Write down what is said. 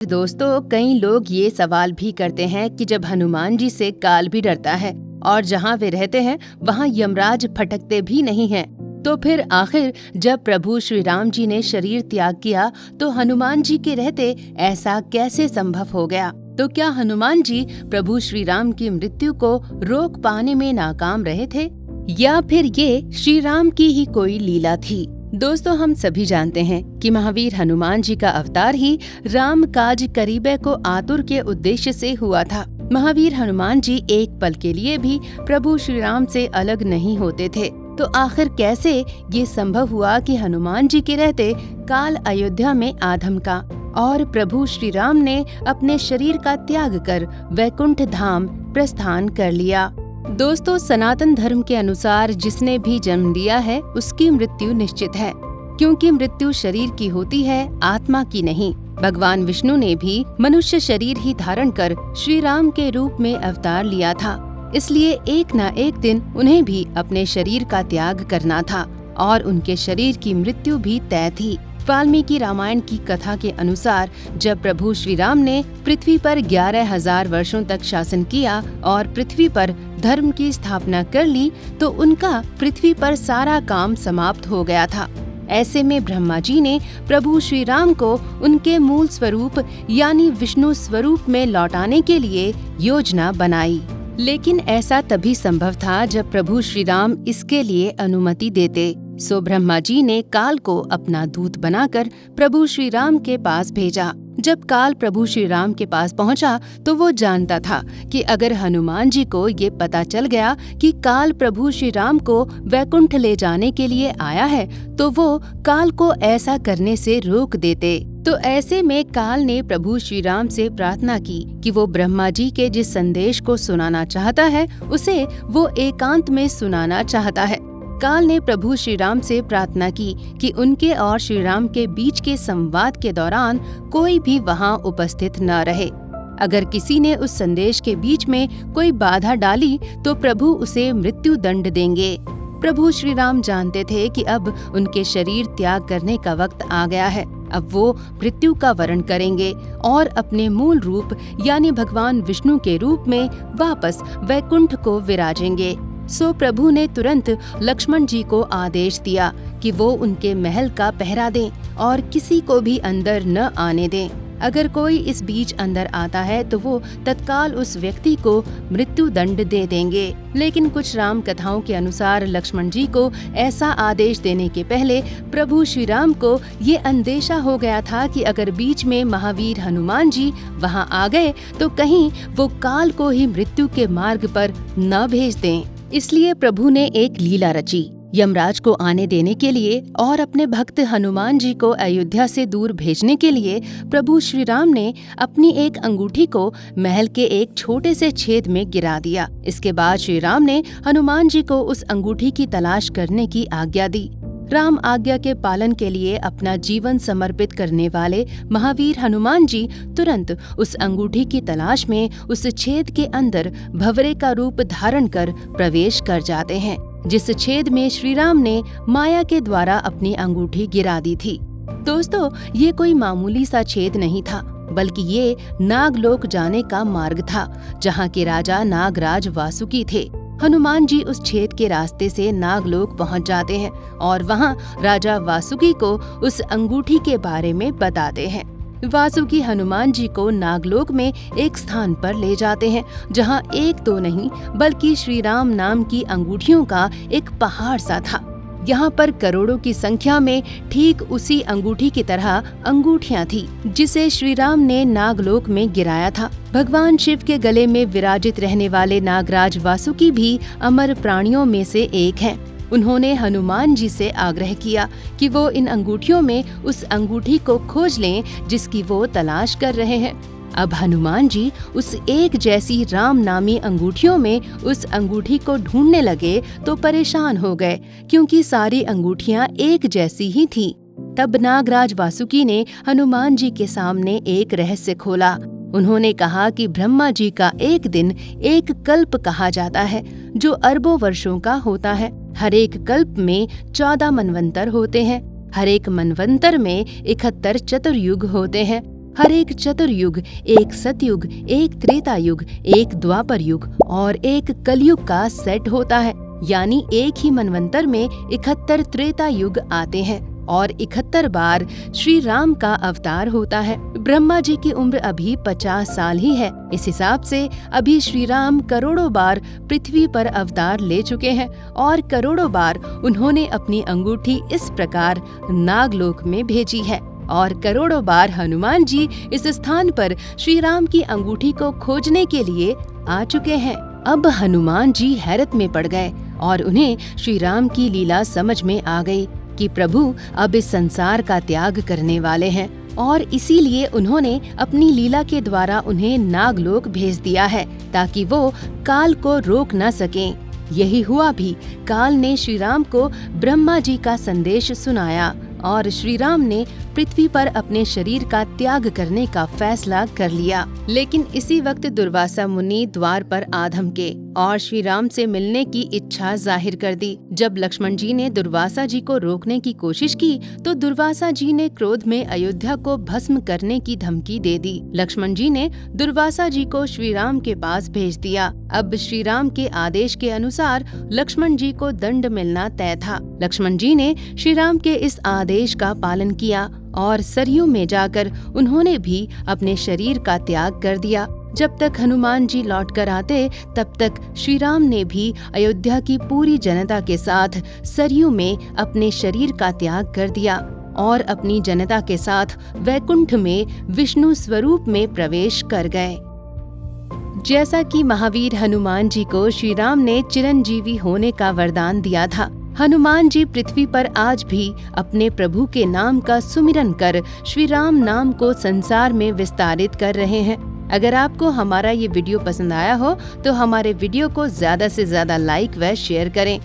दोस्तों, कई लोग ये सवाल भी करते हैं कि जब हनुमान जी से काल भी डरता है और जहाँ वे रहते हैं वहाँ यमराज फटकते भी नहीं हैं, तो फिर आखिर जब प्रभु श्री राम जी ने शरीर त्याग किया तो हनुमान जी के रहते ऐसा कैसे संभव हो गया? तो क्या हनुमान जी प्रभु श्री राम की मृत्यु को रोक पाने में नाकाम रहे थे या फिर ये श्री राम की ही कोई लीला थी? दोस्तों, हम सभी जानते हैं कि महावीर हनुमान जी का अवतार ही राम काज करीबे को आतुर के उद्देश्य से हुआ था। महावीर हनुमान जी एक पल के लिए भी प्रभु श्री राम से अलग नहीं होते थे। तो आखिर कैसे ये संभव हुआ कि हनुमान जी के रहते काल अयोध्या में आ धमका और प्रभु श्री राम ने अपने शरीर का त्याग कर वैकुंठ धाम प्रस्थान कर लिया? दोस्तों, सनातन धर्म के अनुसार जिसने भी जन्म लिया है उसकी मृत्यु निश्चित है, क्योंकि मृत्यु शरीर की होती है, आत्मा की नहीं। भगवान विष्णु ने भी मनुष्य शरीर ही धारण कर श्री राम के रूप में अवतार लिया था, इसलिए एक न एक दिन उन्हें भी अपने शरीर का त्याग करना था और उनके शरीर की मृत्यु भी तय थी। वाल्मीकि रामायण की कथा के अनुसार जब प्रभु श्री राम ने पृथ्वी पर 11,000 वर्षों तक शासन किया और पृथ्वी पर धर्म की स्थापना कर ली, तो उनका पृथ्वी पर सारा काम समाप्त हो गया था। ऐसे में ब्रह्मा जी ने प्रभु श्री राम को उनके मूल स्वरूप यानी विष्णु स्वरूप में लौटाने के लिए योजना बनाई। लेकिन ऐसा तभी संभव था जब प्रभु श्री राम इसके लिए अनुमति देते। सो ब्रह्मा जी ने काल को अपना दूत बनाकर प्रभु श्री राम के पास भेजा। जब काल प्रभु श्री राम के पास पहुंचा तो वो जानता था कि अगर हनुमान जी को ये पता चल गया कि काल प्रभु श्री राम को वैकुंठ ले जाने के लिए आया है तो वो काल को ऐसा करने से रोक देते। तो ऐसे में काल ने प्रभु श्री राम से प्रार्थना की कि वो ब्रह्मा जी के जिस संदेश को सुनाना चाहता है उसे वो एकांत में सुनाना चाहता है। काल ने प्रभु श्री राम से प्रार्थना की कि उनके और श्री राम के बीच के संवाद के दौरान कोई भी वहां उपस्थित न रहे। अगर किसी ने उस संदेश के बीच में कोई बाधा डाली तो प्रभु उसे मृत्यु दंड देंगे। प्रभु श्री राम जानते थे कि अब उनके शरीर त्याग करने का वक्त आ गया है। अब वो मृत्यु का वरण करेंगे और अपने मूल रूप यानी भगवान विष्णु के रूप में वापस वैकुंठ को विराजेंगे। सो प्रभु ने तुरंत लक्ष्मण जी को आदेश दिया कि वो उनके महल का पहरा दें और किसी को भी अंदर न आने दें। अगर कोई इस बीच अंदर आता है तो वो तत्काल उस व्यक्ति को मृत्यु दंड दे देंगे। लेकिन कुछ राम कथाओं के अनुसार लक्ष्मण जी को ऐसा आदेश देने के पहले प्रभु श्री राम को ये अंदेशा हो गया था कि अगर बीच में महावीर हनुमान जी वहां आ गए तो कहीं वो काल को ही मृत्यु के मार्ग पर न भेज दें। इसलिए प्रभु ने एक लीला रची। यमराज को आने देने के लिए और अपने भक्त हनुमान जी को अयोध्या से दूर भेजने के लिए प्रभु श्री राम ने अपनी एक अंगूठी को महल के एक छोटे से छेद में गिरा दिया। इसके बाद श्री राम ने हनुमान जी को उस अंगूठी की तलाश करने की आज्ञा दी। राम आज्ञा के पालन के लिए अपना जीवन समर्पित करने वाले महावीर हनुमान जी तुरंत उस अंगूठी की तलाश में उस छेद के अंदर भंवरे का रूप धारण कर प्रवेश कर जाते हैं, जिस छेद में श्री राम ने माया के द्वारा अपनी अंगूठी गिरा दी थी। दोस्तों, ये कोई मामूली सा छेद नहीं था, बल्कि ये नागलोक जाने का मार्ग था, जहाँ के राजा नागराज वासुकी थे। हनुमान जी उस छेद के रास्ते से नागलोक पहुंच जाते हैं और वहां राजा वासुकी को उस अंगूठी के बारे में बताते हैं। वासुकी हनुमान जी को नागलोक में एक स्थान पर ले जाते हैं, जहां एक दो नहीं बल्कि श्री राम नाम की अंगूठियों का एक पहाड़ सा था। यहाँ पर करोड़ों की संख्या में ठीक उसी अंगूठी की तरह अंगूठियाँ थी जिसे श्री राम ने नागलोक में गिराया था। भगवान शिव के गले में विराजित रहने वाले नागराज वासुकी भी अमर प्राणियों में से एक हैं। उन्होंने हनुमान जी से आग्रह किया कि वो इन अंगूठियों में उस अंगूठी को खोज लें जिसकी वो तलाश कर रहे हैं। अब हनुमान जी उस एक जैसी राम नामी अंगूठियों में उस अंगूठी को ढूंढने लगे तो परेशान हो गए, क्योंकि सारी अंगूठियां एक जैसी ही थीं। तब नागराज वासुकी ने हनुमान जी के सामने एक रहस्य खोला। उन्होंने कहा कि ब्रह्मा जी का एक दिन एक कल्प कहा जाता है, जो अरबों वर्षों का होता है। हर एक कल्प में 14 मनवंतर होते हैं। हर एक मनवंतर में 71 चतुर्युग होते हैं। हर एक चतुर्युग, एक सतयुग, एक त्रेता युग, एक द्वापर युग और एक कलयुग का सेट होता है। यानी एक ही मनवंतर में 71 त्रेता युग आते हैं और 71 बार श्री राम का अवतार होता है। ब्रह्मा जी की उम्र अभी 50 साल ही है। इस हिसाब से अभी श्री राम करोड़ों बार पृथ्वी पर अवतार ले चुके हैं और करोड़ों बार उन्होंने अपनी अंगूठी इस प्रकार नागलोक में भेजी है और करोड़ों बार हनुमान जी इस स्थान पर श्री राम की अंगूठी को खोजने के लिए आ चुके हैं। अब हनुमान जी हैरत में पड़ गए और उन्हें श्री राम की लीला समझ में आ गई कि प्रभु अब इस संसार का त्याग करने वाले हैं और इसीलिए उन्होंने अपनी लीला के द्वारा उन्हें नागलोक भेज दिया है ताकि वो काल को रोक न सकें। यही हुआ भी। काल ने श्री राम को ब्रह्मा जी का संदेश सुनाया और श्री राम ने पृथ्वी पर अपने शरीर का त्याग करने का फैसला कर लिया। लेकिन इसी वक्त दुर्वासा मुनि द्वार पर आ धमके और श्री राम से मिलने की इच्छा जाहिर कर दी। जब लक्ष्मण जी ने दुर्वासा जी को रोकने की कोशिश की तो दुर्वासा जी ने क्रोध में अयोध्या को भस्म करने की धमकी दे दी। लक्ष्मण जी ने दुर्वासा जी को श्री राम के पास भेज दिया। अब श्री राम के आदेश के अनुसार लक्ष्मण जी को दंड मिलना तय था। लक्ष्मण जी ने श्री राम के इस आदेश का पालन किया और सरयू में जाकर उन्होंने भी अपने शरीर का त्याग कर दिया। जब तक हनुमान जी लौट कर आते तब तक श्री राम ने भी अयोध्या की पूरी जनता के साथ सरयू में अपने शरीर का त्याग कर दिया और अपनी जनता के साथ वैकुंठ में विष्णु स्वरूप में प्रवेश कर गए। जैसा कि महावीर हनुमान जी को श्री राम ने चिरंजीवी होने का वरदान दिया था, हनुमान जी पृथ्वी पर आज भी अपने प्रभु के नाम का सुमिरन कर श्री राम नाम को संसार में विस्तारित कर रहे हैं। अगर आपको हमारा ये वीडियो पसंद आया हो तो हमारे वीडियो को ज्यादा से ज्यादा लाइक व शेयर करें।